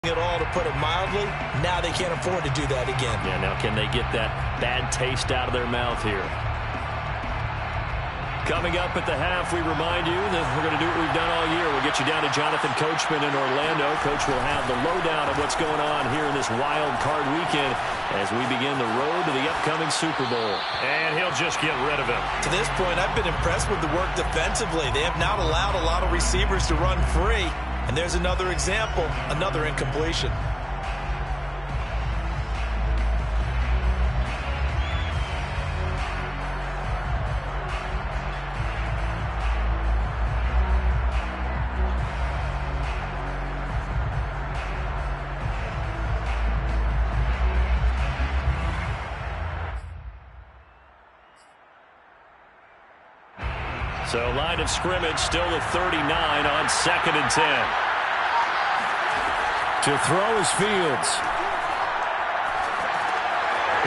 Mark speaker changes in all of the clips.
Speaker 1: it all, to put it mildly. Now they can't afford to do that again.
Speaker 2: Yeah, now can they get that bad taste out of their mouth here? Coming up at the half, we remind you that we're going to do what we've done all year. We'll get you down to Jonathan Coachman in Orlando. Coach will have the lowdown of what's going on here in this wild card weekend as we begin the road to the upcoming Super Bowl.
Speaker 3: And he'll just get rid of him.
Speaker 1: To this point, I've been impressed with the work defensively. They have not allowed a lot of receivers to run free. And there's another example, another incompletion.
Speaker 2: So line of scrimmage still at 39 on 2nd and 10. To throw is Fields.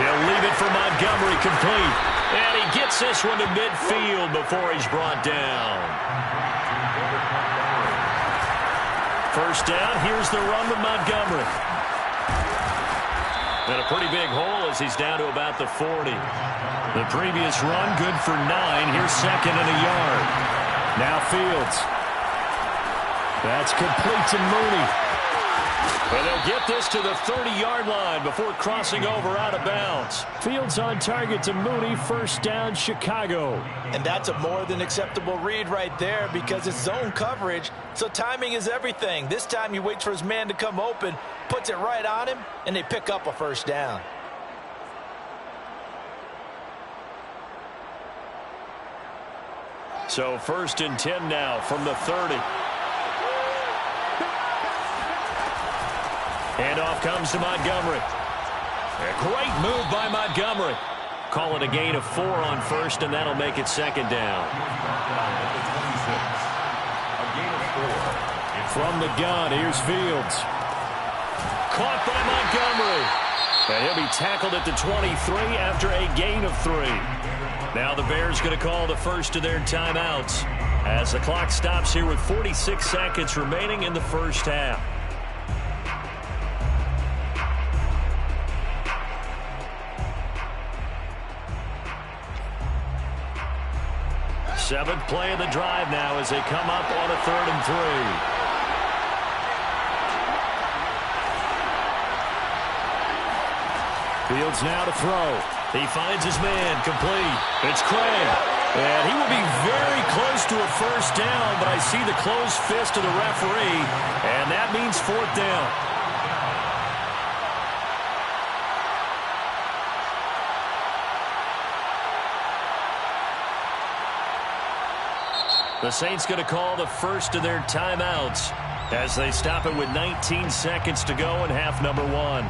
Speaker 2: He'll leave it for Montgomery, complete. And he gets this one to midfield before he's brought down. First down, here's the run with Montgomery. And a pretty big hole as he's down to about the 40. The previous run, good for 9. Here's 2nd and a yard. Now Fields. That's complete to Mooney. And they'll get this to the 30-yard line before crossing over out of bounds. Fields on target to Mooney. First down, Chicago.
Speaker 1: And that's a more than acceptable read right there because it's zone coverage, so timing is everything. This time he waits for his man to come open, puts it right on him, and they pick up a first down.
Speaker 2: So 1st and 10 now from the 30. Handoff comes to Montgomery. A great move by Montgomery. Call it a gain of 4 on 1st, and that'll make it 2nd down. From the gun, here's Fields. Caught by Montgomery. And he'll be tackled at the 23 after a gain of 3. Now the Bears going to call the first of their timeouts as the clock stops here with 46 seconds remaining in the first half. 7th play of the drive now as they come up on a 3rd and 3. Fields now to throw. He finds his man, complete. It's Craig. And he will be very close to a first down, but I see the closed fist of the referee, and that means 4th down. The Saints going to call the first of their timeouts as they stop it with 19 seconds to go in half number 1.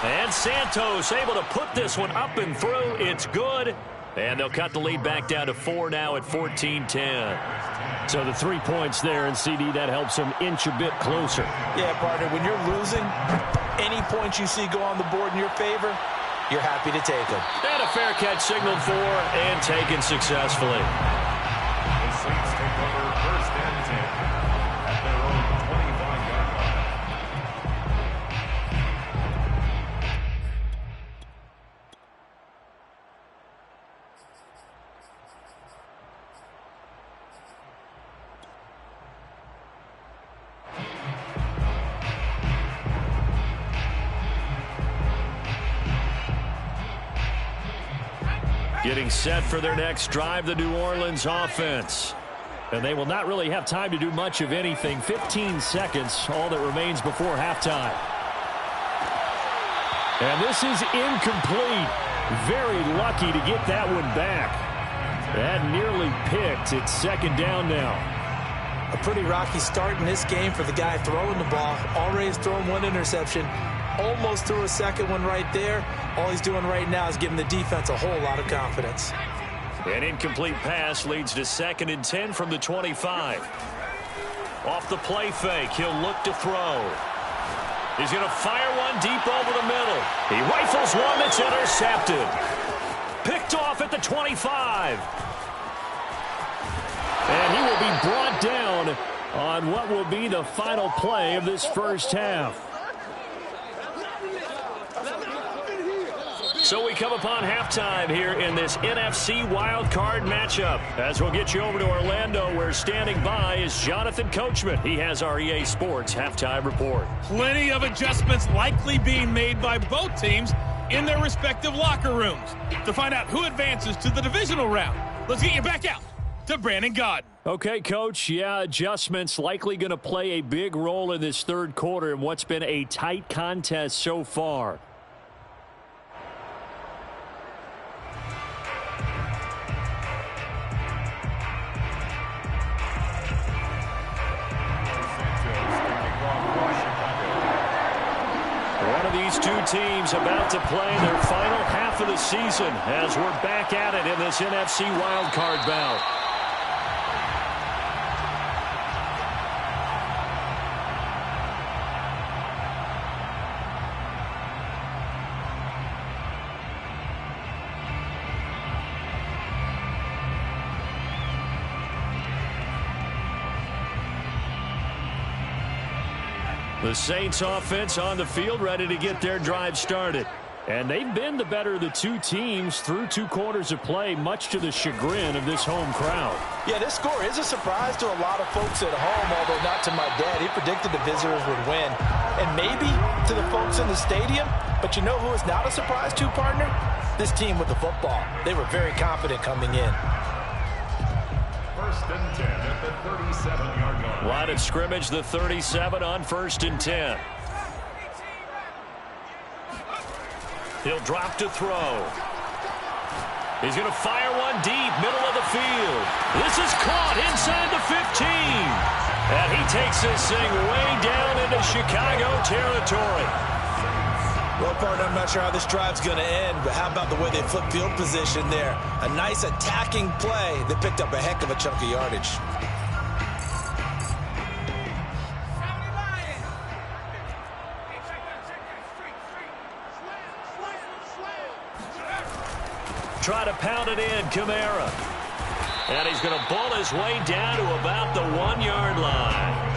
Speaker 2: And Santos able to put this one up and through. It's good. And they'll cut the lead back down to 4 now at 14-10. So the 3 points there, and CD, that helps them inch a bit closer.
Speaker 1: Yeah, partner, when you're losing, any points you see go on the board in your favor, you're happy to take them.
Speaker 2: And a fair catch signaled for and taken successfully.
Speaker 3: The Saints take over 1st and 10 at their own 25-yard line.
Speaker 2: Getting set for their next drive, the New Orleans offense. And they will not really have time to do much of anything. 15 seconds, all that remains before halftime. And this is incomplete. Very lucky to get that one back. That nearly picked. It's 2nd down now.
Speaker 1: A pretty rocky start in this game for the guy throwing the ball. Already has thrown 1 interception. Almost threw a 2nd one right there. All he's doing right now is giving the defense a whole lot of confidence.
Speaker 2: An incomplete pass leads to 2nd and 10 from the 25. Off the play fake, he'll look to throw. He's going to fire one deep over the middle. He rifles one that's intercepted. Picked off at the 25. And he will be brought down on what will be the final play of this first half. So we come upon halftime here in this NFC wildcard matchup. As we'll get you over to Orlando, where standing by is Jonathan Coachman. He has our EA Sports halftime report.
Speaker 4: Plenty of adjustments likely being made by both teams in their respective locker rooms. To find out who advances to the divisional round, let's get you back out to Brandon Gaudin.
Speaker 2: Okay, Coach. Yeah, adjustments likely going to play a big role in this third quarter in what's been a tight contest so far. One of these two teams about to play their final half of the season as we're back at it in this NFC wildcard bout. The Saints offense on the field, ready to get their drive started. And they've been the better of the two teams through 2 quarters of play, much to the chagrin of this home crowd.
Speaker 1: Yeah, this score is a surprise to a lot of folks at home, although not to my dad. He predicted the visitors would win. And maybe to the folks in the stadium. But you know who is not a surprise to, partner? This team with the football. They were very confident coming in.
Speaker 3: First and 10 at the 37-yard line.
Speaker 2: Line of scrimmage, the 37 on 1st and 10. He'll drop to throw. He's going to fire one deep, middle of the field. This is caught inside the 15. And he takes this thing way down into Chicago territory.
Speaker 1: Well, partner, I'm not sure how this drive's going to end, but how about the way they flip field position there? A nice attacking play that picked up a heck of a chunk of yardage.
Speaker 2: Try to pound it in, Kamara. And he's going to ball his way down to about the 1-yard line.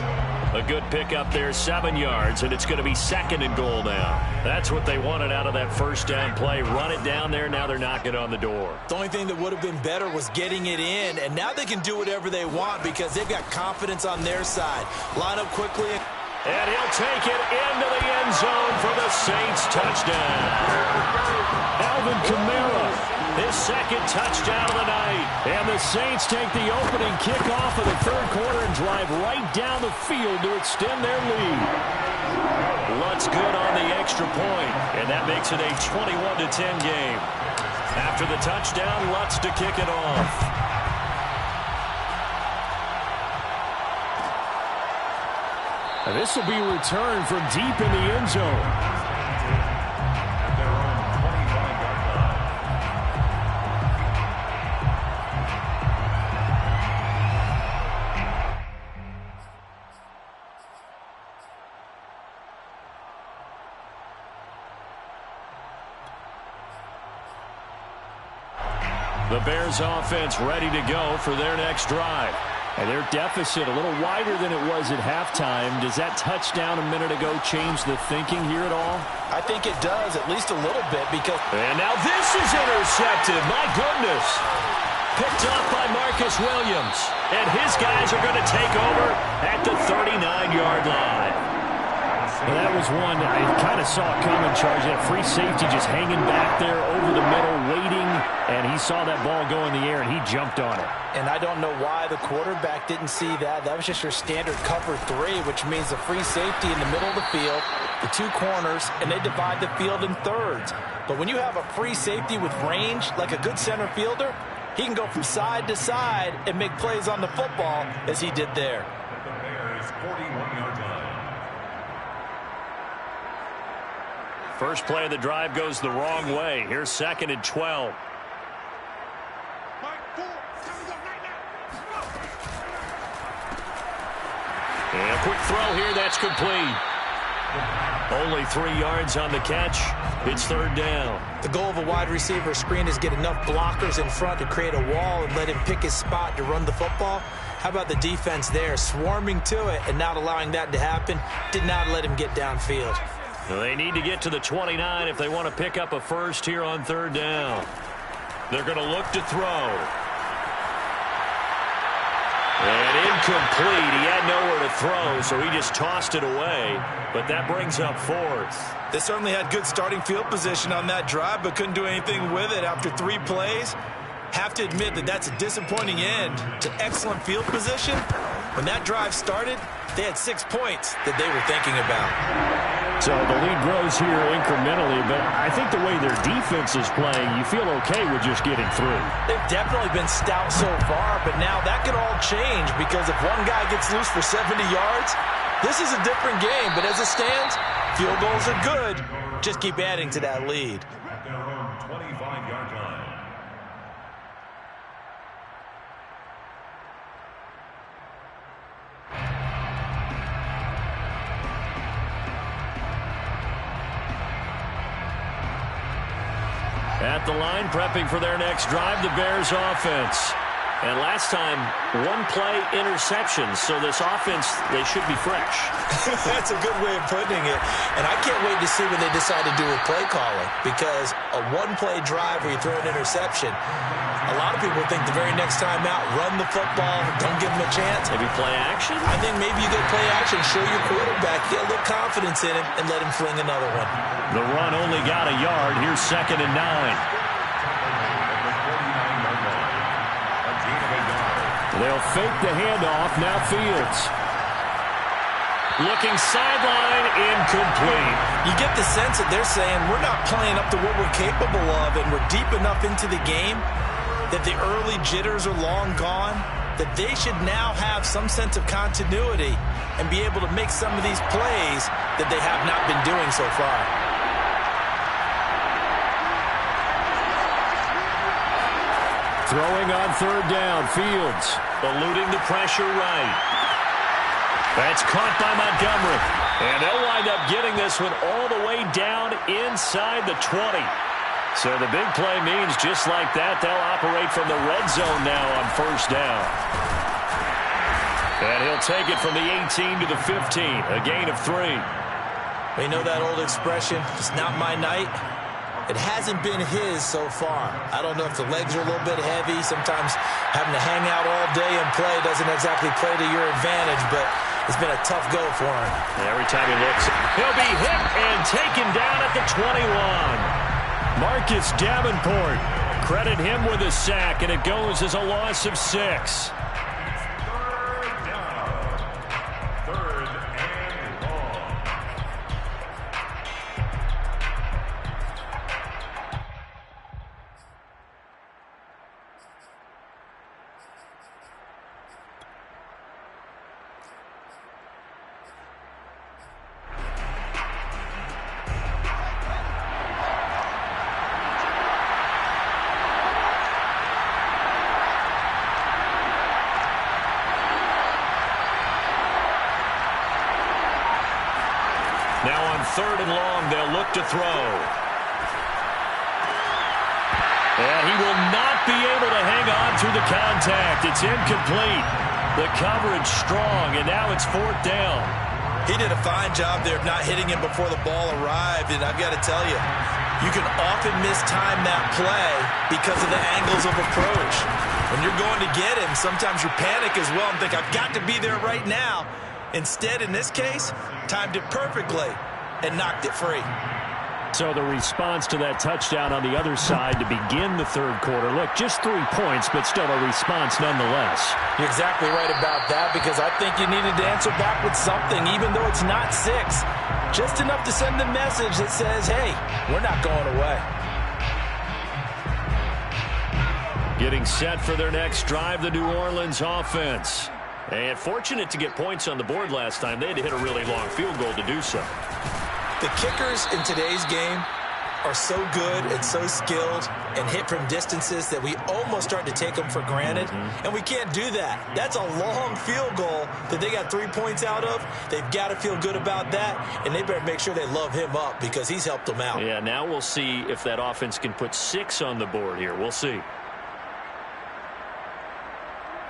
Speaker 2: A good pickup there, 7 yards, and it's going to be 2nd and goal now. That's what they wanted out of that first down play. Run it down there, now they're knocking on the door.
Speaker 1: The only thing that would have been better was getting it in, and now they can do whatever they want because they've got confidence on their side. Line up quickly.
Speaker 2: And he'll take it into the end zone for the Saints touchdown. Alvin Kamara. His 2nd touchdown of the night. And the Saints take the opening kickoff of the third quarter and drive right down the field to extend their lead. Lutz good on the extra point, and that makes it a 21-10 game. After the touchdown, Lutz to kick it off. And this will be returned from deep in the end zone. The Bears offense ready to go for their next drive. And their deficit a little wider than it was at halftime. Does that touchdown a minute ago change the thinking here at all?
Speaker 1: I think it does, at least a little bit, because...
Speaker 2: And now this is intercepted. My goodness. Picked up by Marcus Williams. And his guys are going to take over at the 39-yard line. Well, that was one I kind of saw coming, charge. That free safety just hanging back there over the middle, waiting, and he saw that ball go in the air, and he jumped on it.
Speaker 1: And I don't know why the quarterback didn't see that. That was just your standard cover 3, which means the free safety in the middle of the field, the 2 corners, and they divide the field in thirds. But when you have a free safety with range, like a good center fielder, he can go from side to side and make plays on the football as he did there.
Speaker 3: The Bears 41-yard line.
Speaker 2: First play of the drive goes the wrong way. Here's 2nd and 12. And a quick throw here, that's complete. Only 3 yards on the catch. It's third down.
Speaker 1: The goal of a wide receiver screen is get enough blockers in front to create a wall and let him pick his spot to run the football. How about the defense there, swarming to it and not allowing that to happen? Did not let him get downfield.
Speaker 2: Well, they need to get to the 29 if they want to pick up a first here on third down. They're going to look to throw. And incomplete. He had nowhere to throw, so he just tossed it away. But that brings up fourth.
Speaker 1: They certainly had good starting field position on that drive, but couldn't do anything with it after 3 plays. Have to admit that that's a disappointing end to excellent field position. When that drive started, they had 6 points that they were thinking about.
Speaker 2: So the lead grows here incrementally, but I think the way their defense is playing, you feel okay with just getting through.
Speaker 1: They've definitely been stout so far, but now that could all change because if one guy gets loose for 70 yards, this is a different game. But as it stands, field goals are good. Just keep adding to that lead.
Speaker 3: At their own 25-yard line.
Speaker 2: At the line, prepping for their next drive, the Bears offense. And last time, 1-play interception. So this offense, they should be fresh.
Speaker 1: That's a good way of putting it. And I can't wait to see what they decide to do with play calling. Because a 1-play drive where you throw an interception, a lot of people think the very next time out, run the football, don't give them a chance.
Speaker 2: Maybe play action?
Speaker 1: I think maybe you get play action, show your quarterback, get a little confidence in him, and let him fling another one.
Speaker 2: The run only got a yard. Here's 2nd and 9. They'll fake the handoff. Now Fields. Looking sideline, incomplete.
Speaker 1: You get the sense that they're saying we're not playing up to what we're capable of, and we're deep enough into the game that the early jitters are long gone, that they should now have some sense of continuity and be able to make some of these plays that they have not been doing so far.
Speaker 2: Throwing on third down, Fields eluding the pressure right. That's caught by Montgomery. And they'll wind up getting this one all the way down inside the 20. So the big play means just like that, they'll operate from the red zone now on first down. And he'll take it from the 18 to the 15, a gain of 3.
Speaker 1: You know that old expression, it's not my night? It hasn't been his so far. I don't know if the legs are a little bit heavy. Sometimes having to hang out all day and play doesn't exactly play to your advantage, but it's been a tough go for him.
Speaker 2: Every time he looks, he'll be hit and taken down at the 21. Marcus Davenport, credit him with a sack, and it goes as a loss of 6. Now on 3rd and long, they'll look to throw. And he will not be able to hang on through the contact. It's incomplete. The coverage strong, and now it's 4th down.
Speaker 1: He did a fine job there of not hitting him before the ball arrived, and I've got to tell you, you can often mistime that play because of the angles of approach. When you're going to get him, sometimes you panic as well and think, I've got to be there right now. Instead, in this case, timed it perfectly and knocked it free.
Speaker 2: So the response to that touchdown on the other side to begin the 3rd quarter. Look, just 3 points, but still a response nonetheless.
Speaker 1: You're exactly right about that because I think you needed to answer back with something, even though it's not 6. Just enough to send a message that says, hey, we're not going away.
Speaker 2: Getting set for their next drive, the New Orleans offense. And fortunate to get points on the board last time. They had to hit a really long field goal to do so.
Speaker 1: The kickers in today's game are so good and so skilled and hit from distances that we almost start to take them for granted, and we can't do that. That's a long field goal that they got 3 points out of. They've got to feel good about that, and they better make sure they love him up because he's helped them out.
Speaker 2: Yeah, now we'll see if that offense can put 6 on the board here. We'll see.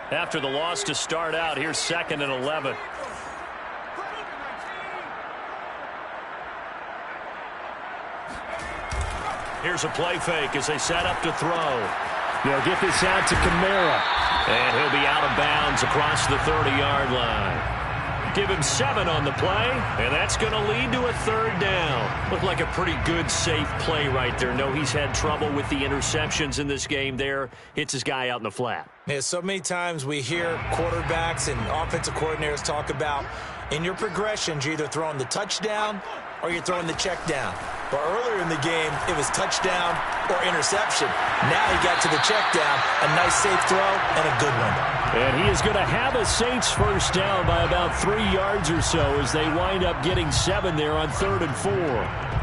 Speaker 2: After the loss to start out, here's 2nd and 11. Here's a play fake as they set up to throw. They'll get this out to Kamara. And he'll be out of bounds across the 30-yard line. Give him 7 on the play, and that's going to lead to a 3rd down. Looked like a pretty good, safe play right there. No, he's had trouble with the interceptions in this game there. Hits his guy out in the flat.
Speaker 1: Yeah, so many times we hear quarterbacks and offensive coordinators talk about in your progressions, you're either throwing the touchdown or you're throwing the check down. But earlier in the game, it was touchdown or interception. Now he got to the check down, a nice safe throw, and a good one.
Speaker 2: And he is going to have a Saints first down by about 3 yards or so as they wind up getting 7 there on 3rd and 4.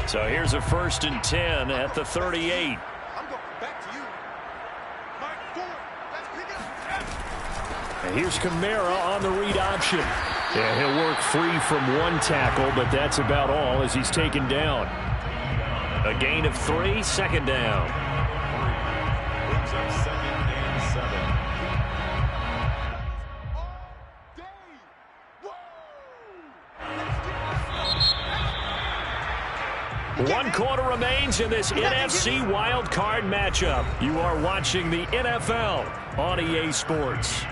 Speaker 2: So here's a 1st and 10 at the 38.
Speaker 3: I'm going back to you. Mike Ford, let's pick it up.
Speaker 2: And here's Kamara on the read option. Yeah, he'll work free from 1 tackle, but that's about all as he's taken down. A gain of 3, 2nd down.
Speaker 3: Brings up 2nd and 7.
Speaker 2: 1 quarter remains in this NFC Wild Card matchup. You are watching the NFL on EA Sports.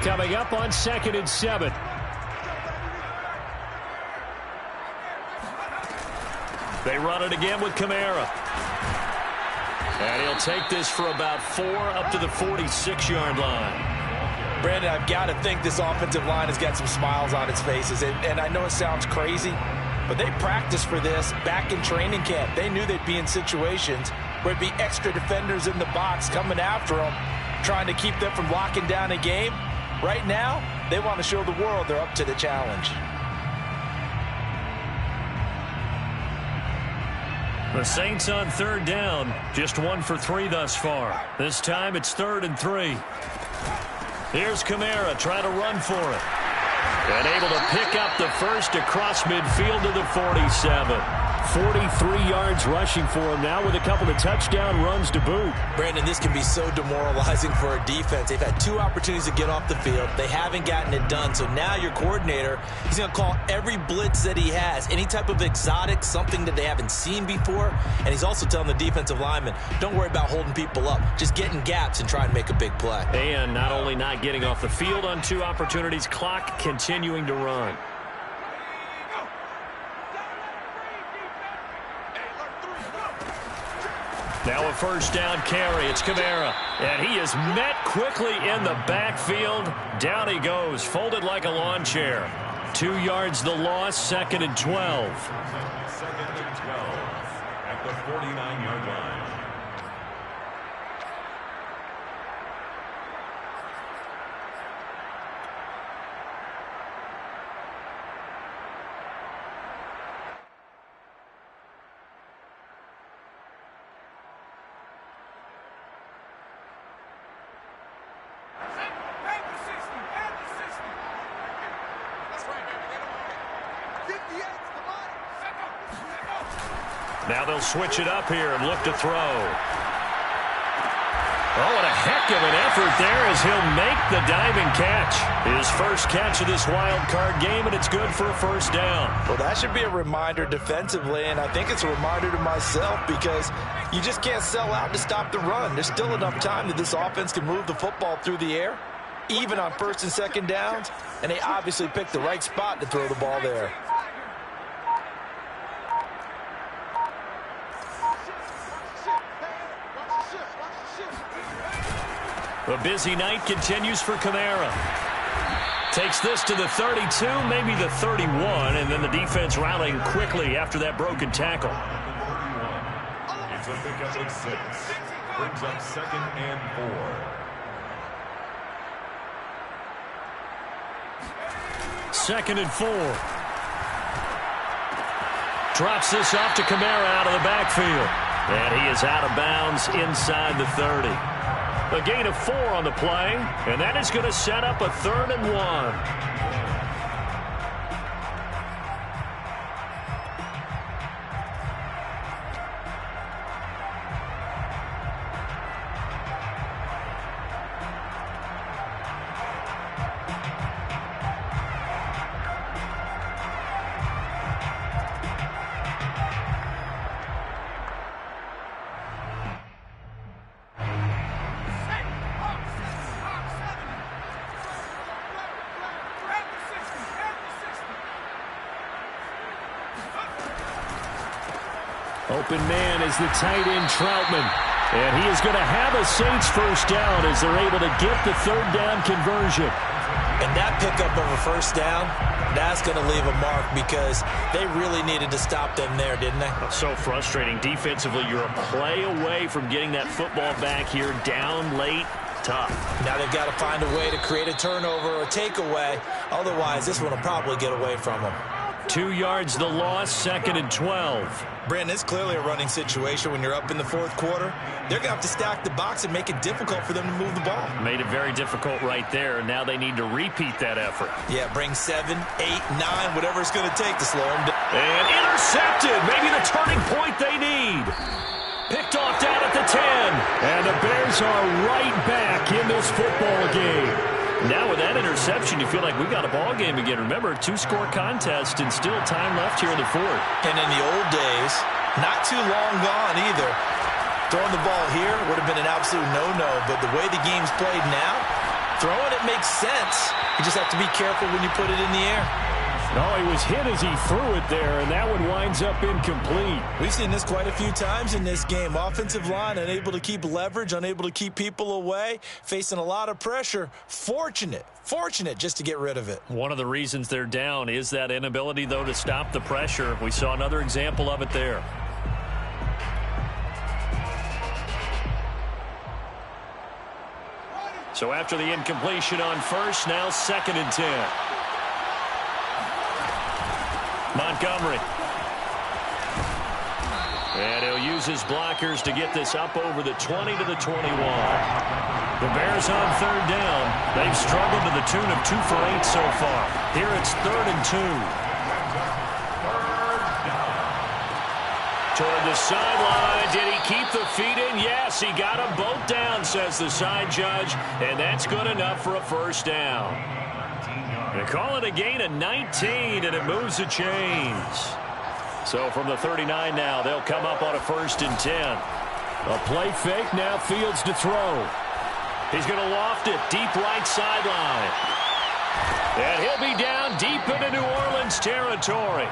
Speaker 2: Coming up on 2nd and 7. They run it again with Kamara. And he'll take this for about 4 up to the 46-yard line.
Speaker 1: Brandon, I've got to think this offensive line has got some smiles on its faces. And I know it sounds crazy, but they practiced for this back in training camp. They knew they'd be in situations where it'd be extra defenders in the box coming after them, trying to keep them from locking down a game. Right now, they want to show the world they're up to the challenge.
Speaker 2: The Saints on 3rd down, just 1 for 3 thus far. This time it's 3rd and 3. Here's Kamara trying to run for it. And able to pick up the first across midfield to the 47. 43 yards rushing for him now with a couple of touchdown runs to boot.
Speaker 1: Brandon, this can be so demoralizing for a defense. They've had 2 opportunities to get off the field. They haven't gotten it done. So now your coordinator, he's going to call every blitz that he has, any type of exotic, something that they haven't seen before. And he's also telling the defensive linemen, don't worry about holding people up. Just get in gaps and try and make a big play.
Speaker 2: And not only not getting off the field on 2 opportunities, clock continuing to run. Now a first down carry. It's Kamara. And he is met quickly in the backfield. Down he goes, folded like a lawn chair. 2 yards the loss, 2nd and 12.
Speaker 3: 2nd and 12 at the 49-yard line.
Speaker 2: Now they'll switch it up here and look to throw. Oh, what a heck of an effort there as he'll make the diving catch. His first catch of this wild card game, and it's good for a first down.
Speaker 1: Well, that should be a reminder defensively, and I think it's a reminder to myself because you just can't sell out to stop the run. There's still enough time that this offense can move the football through the air, even on 1st and 2nd downs, and they obviously picked the right spot to throw the ball there.
Speaker 2: A busy night continues for Kamara. Takes this to the 32, maybe the 31, and then the defense rallying quickly after that broken tackle.
Speaker 3: It's a pickup of 6. Brings up 2nd and 4.
Speaker 2: 2nd and 4. Drops this off to Kamara out of the backfield. And he is out of bounds inside the 30. A gain of 4 on the play, and that is going to set up a 3rd and 1. Open man is the tight end Troutman. And he is going to have a Saints first down as they're able to get the 3rd down conversion.
Speaker 1: And that pickup of a first down, that's going to leave a mark because they really needed to stop them there, didn't they?
Speaker 2: So frustrating. Defensively, you're a play away from getting that football back here down late. Tough.
Speaker 1: Now they've got to find a way to create a turnover or a takeaway. Otherwise, this one will probably get away from them.
Speaker 2: 2 yards the loss, 2nd and 12.
Speaker 1: Brandon, it's clearly a running situation when you're up in the 4th quarter. They're going to have to stack the box and make it difficult for them to move the ball.
Speaker 2: Made it very difficult right there. Now they need to repeat that effort.
Speaker 1: Yeah, bring 7, 8, 9, whatever it's going to take to slow them down.
Speaker 2: And intercepted. Maybe the turning point they need. Picked off down at the 10. And the Bears are right back in this football game. Now with that interception, you feel like we got a ball game again. Remember, 2-score contest and still time left here in the 4th.
Speaker 1: And in the old days, not too long gone either. Throwing the ball here would have been an absolute no-no, but the way the game's played now, throwing it makes sense. You just have to be careful when you put it in the air.
Speaker 2: Oh, he was hit as he threw it there, and that one winds up incomplete.
Speaker 1: We've seen this quite a few times in this game. Offensive line unable to keep leverage, unable to keep people away, facing a lot of pressure. Fortunate just to get rid of it.
Speaker 2: One of the reasons they're down is that inability, though, to stop the pressure. We saw another example of it there. So after the incompletion on first, now 2nd and 10. Montgomery. And he'll use his blockers to get this up over the 20 to the 21. The Bears on 3rd down. They've struggled to the tune of 2 for 8 so far. Here it's 3rd and 2. Toward the sideline. Did he keep the feet in? Yes, he got them both down, says the side judge. And that's good enough for a first down. They call it a gain of 19, and it moves the chains. So from the 39 now, they'll come up on a 1st and 10. A play fake, now Fields to throw. He's going to loft it deep right sideline. And he'll be down deep into New Orleans territory.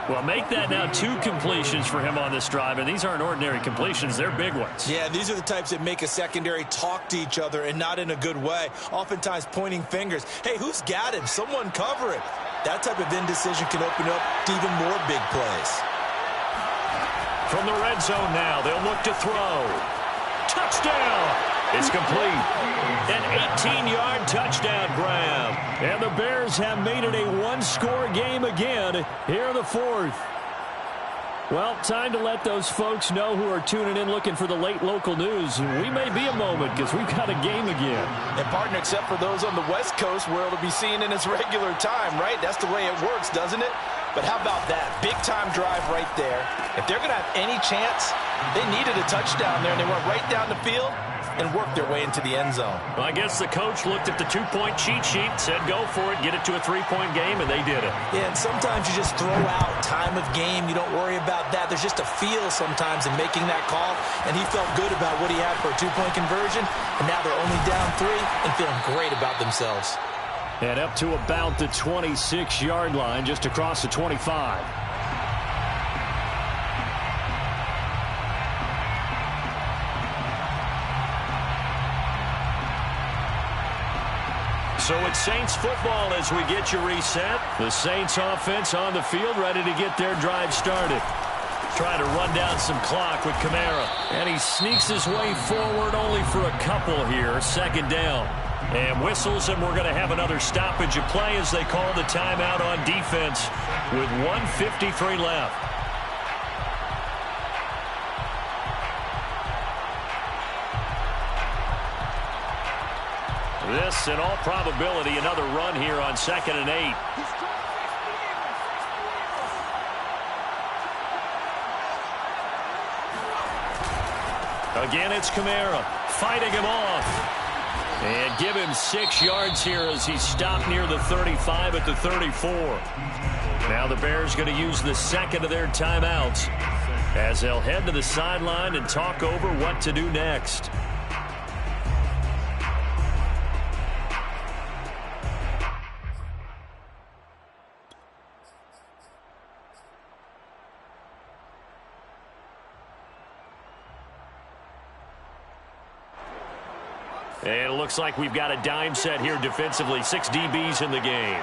Speaker 2: Well, make that now 2 completions for him on this drive, and these aren't ordinary completions. They're big ones.
Speaker 1: Yeah, these are the types that make a secondary talk to each other and not in a good way, oftentimes pointing fingers. Hey, who's got him? Someone cover it. That type of indecision can open up to even more big plays.
Speaker 2: From the red zone now, they'll look to throw. Touchdown! It's complete. An 18-yard touchdown grab. And the Bears have made it a 1-score game again here in the 4th. Well, time to let those folks know who are tuning in looking for the late local news. We may be a moment because we've got a game again.
Speaker 1: And, partner, except for those on the West Coast where it'll be seen in its regular time, right? That's the way it works, doesn't it? But how about that? Big-time drive right there. If they're going to have any chance, they needed a touchdown there, and they went right down the field and worked their way into the end zone.
Speaker 2: Well, I guess the coach looked at the 2-point cheat sheet, said go for it, get it to a 3-point game, and they did it.
Speaker 1: Yeah, and sometimes you just throw out time of game. You don't worry about that. There's just a feel sometimes in making that call, and he felt good about what he had for a 2-point conversion, and now they're only down 3 and feeling great about themselves.
Speaker 2: And up to about the 26-yard line, just across the 25. So it's Saints football as we get you reset. The Saints offense on the field, ready to get their drive started. Trying to run down some clock with Kamara. And he sneaks his way forward only for a couple here. Second down. And whistles, and we're going to have another stoppage of play as they call the timeout on defense with 1:53 left. This, in all probability, another run here on 2nd and 8. Again, it's Kamara fighting him off. And give him 6 yards here as he stopped near the 35 at the 34. Now the Bears going to use the second of their timeouts as they'll head to the sideline and talk over what to do next. And it looks like we've got a dime set here defensively. 6 DBs in the game.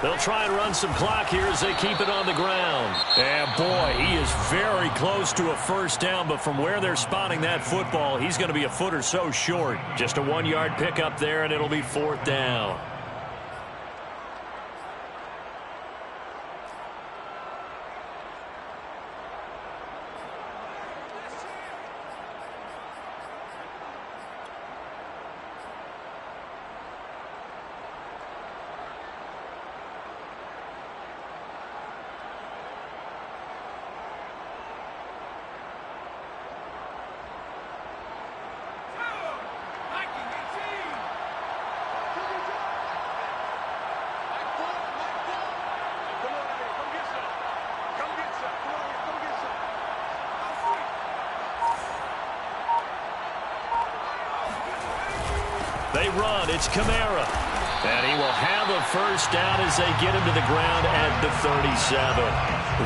Speaker 2: They'll try and run some clock here as they keep it on the ground. And boy, he is very close to a first down, but from where they're spotting that football, he's going to be a foot or so short. Just a 1-yard pickup there, and it'll be 4th down. They run. It's Kamara. And he will have a first down as they get him to the ground at the 37.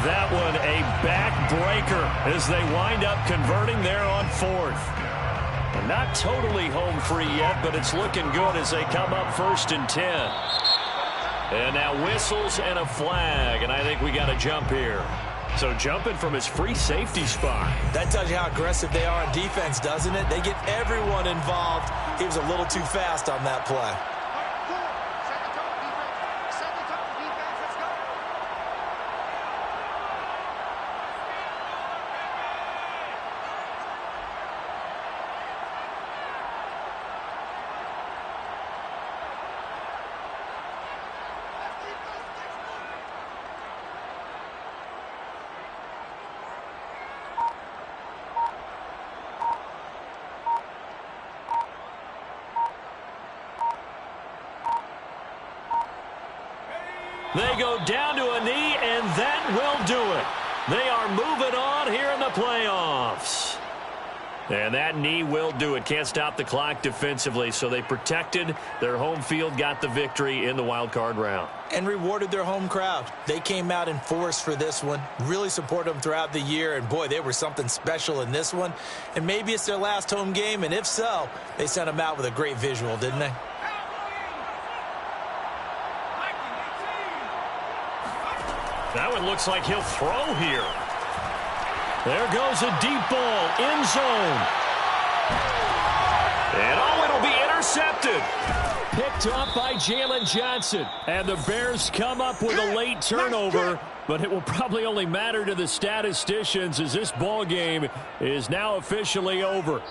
Speaker 2: That one a backbreaker as they wind up converting there on 4th. And not totally home free yet, but it's looking good as they come up 1st and 10. And now whistles and a flag, and I think we got a jump here. So jumping from his free safety spot.
Speaker 1: That tells you how aggressive they are on defense, doesn't it? They get everyone involved. He was a little too fast on that play.
Speaker 2: They go down to a knee, and that will do it. They are moving on here in the playoffs. And that knee will do it. Can't stop the clock defensively, so they protected their home field, got the victory in the wild card round.
Speaker 1: And rewarded their home crowd. They came out in force for this one, really supported them throughout the year, and boy, they were something special in this one. And maybe it's their last home game, and if so, they sent them out with a great visual, didn't they?
Speaker 2: That one looks like he'll throw here. There goes a deep ball, end zone. And oh, it'll be intercepted. Picked up by Jalen Johnson. And the Bears come up with a late turnover, but it will probably only matter to the statisticians as this ball game is now officially over.